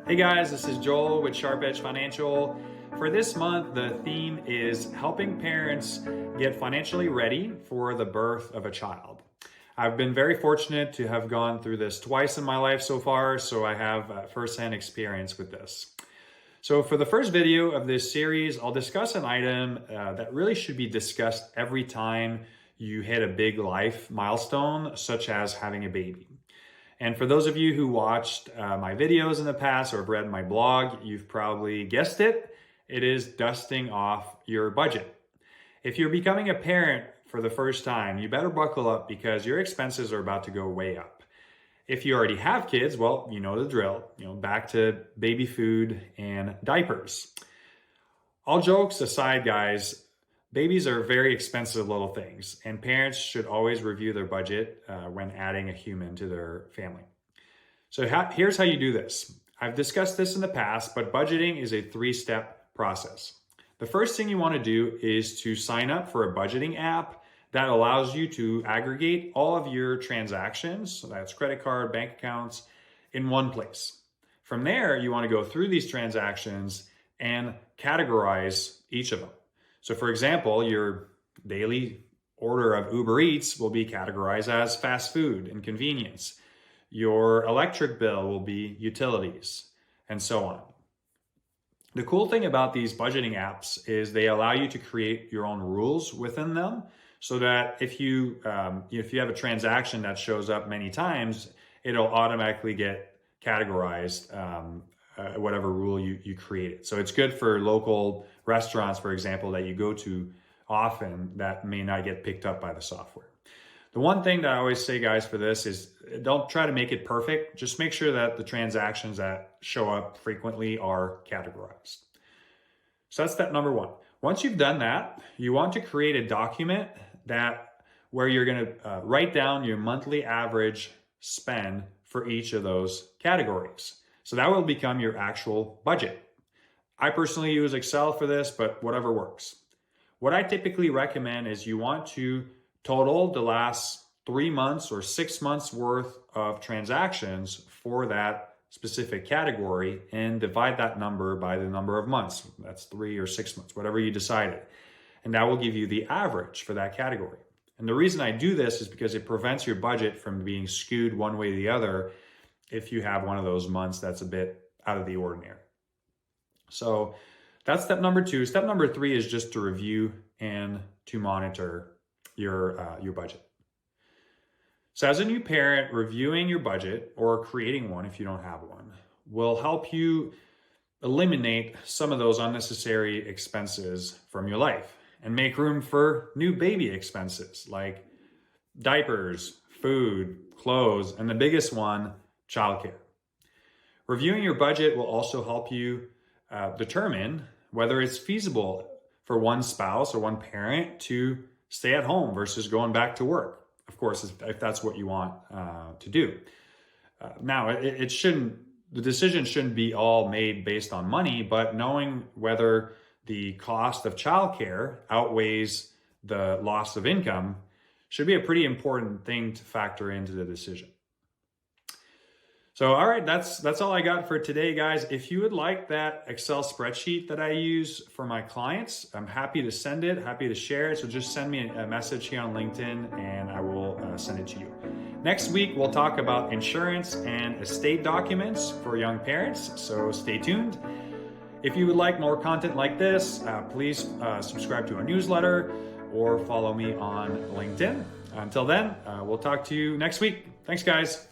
Hey guys, this is Joel with SharpEdge Financial. For this month, the theme is helping parents get financially ready for the birth of a child. I've been very fortunate to have gone through this twice in my life so far, so I have firsthand experience with this. So for the first video of this series, I'll discuss an item that really should be discussed every time you hit a big life milestone, such as having a baby. And for those of you who watched my videos in the past or have read my blog, you've probably guessed it. It is dusting off your budget. If you're becoming a parent for the first time, you better buckle up because your expenses are about to go way up. If you already have kids, well, you know the drill. Back to baby food and diapers. All jokes aside, guys, babies are very expensive little things, and parents should always review their budget when adding a human to their family. So here's how you do this. I've discussed this in the past, but budgeting is a three-step process. The first thing you want to do is to sign up for a budgeting app that allows you to aggregate all of your transactions, so that's credit card, bank accounts, in one place. From there, you want to go through these transactions and categorize each of them. So for example, your daily order of Uber Eats will be categorized as fast food and convenience. Your electric bill will be utilities, and so on. The cool thing about these budgeting apps is they allow you to create your own rules within them, so that if you have a transaction that shows up many times, it'll automatically get categorized whatever rule you created. So it's good for local restaurants, for example, that you go to often that may not get picked up by the software. The one thing that I always say, guys, for this is don't try to make it perfect. Just make sure that the transactions that show up frequently are categorized. So that's step number one. Once you've done that, you want to create a document where you're going to write down your monthly average spend for each of those categories. So that will become your actual budget. I personally use Excel for this, but whatever works. What I typically recommend is you want to total the last 3 months or 6 months worth of transactions for that specific category and divide that number by the number of months. That's 3 or 6 months, whatever you decided. And that will give you the average for that category. And the reason I do this is because it prevents your budget from being skewed one way or the other if you have one of those months that's a bit out of the ordinary. So that's step number two. Step number three is just to review and to monitor your budget. So as a new parent, reviewing your budget or creating one if you don't have one will help you eliminate some of those unnecessary expenses from your life and make room for new baby expenses like diapers, food, clothes, and the biggest one, childcare. Reviewing your budget will also help you determine whether it's feasible for one spouse or one parent to stay at home versus going back to work. Of course, if that's what you want to do. Now, the decision shouldn't be all made based on money, but knowing whether the cost of childcare outweighs the loss of income should be a pretty important thing to factor into the decision. So, all right, that's all I got for today, guys. If you would like that Excel spreadsheet that I use for my clients, I'm happy to send it, happy to share it. So just send me a message here on LinkedIn and I will send it to you. Next week, we'll talk about insurance and estate documents for young parents. So stay tuned. If you would like more content like this, please subscribe to our newsletter or follow me on LinkedIn. Until then, we'll talk to you next week. Thanks, guys.